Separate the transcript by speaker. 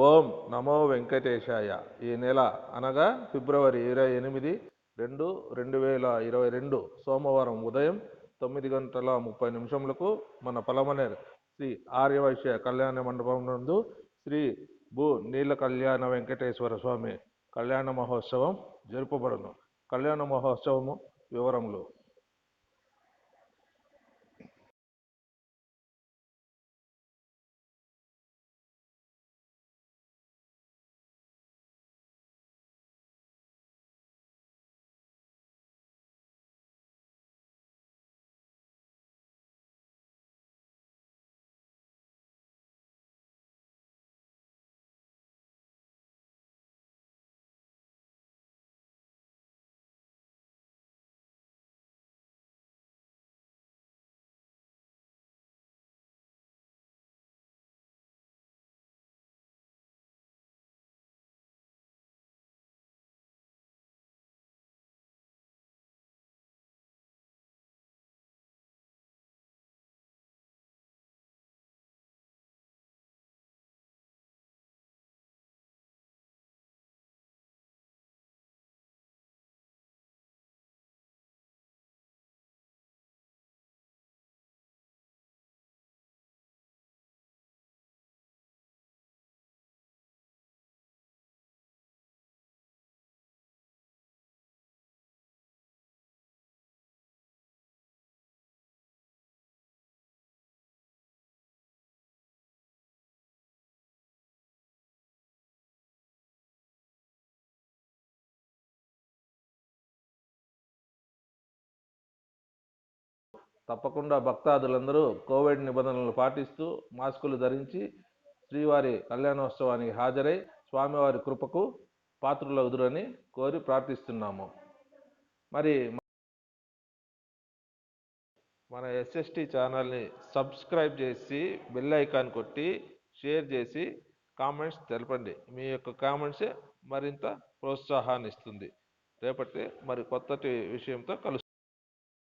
Speaker 1: ఓం నమో వెంకటేశాయ. ఈ నెల అనగా ఫిబ్రవరి 28, 2, 2022 సోమవారం ఉదయం 9:30 మన పలమనేర్ శ్రీ ఆర్యవైశ్య కళ్యాణ మండపం నందు శ్రీ భూ నీల కళ్యాణ వెంకటేశ్వర స్వామి కళ్యాణ మహోత్సవం జరుపబడును. కళ్యాణ మహోత్సవము వివరములు. తప్పకుండా భక్తాదులందరూ కోవిడ్ నిబంధనలు పాటిస్తూ మాస్కులు ధరించి శ్రీవారి కళ్యాణోత్సవానికి హాజరై స్వామివారి కృపకు పాత్రులవుదురని కోరి ప్రార్థిస్తున్నాము. మరి మన ఎస్ఎస్టీ ఛానల్ని సబ్స్క్రైబ్ చేసి బెల్ ఐకాన్ కొట్టి షేర్ చేసి కామెంట్స్ తెలపండి. మీ యొక్క కామెంట్సే మరింత ప్రోత్సాహాన్ని ఇస్తుంది. రేపటి మరి కొత్తటి విషయంతో కలుస్తాం.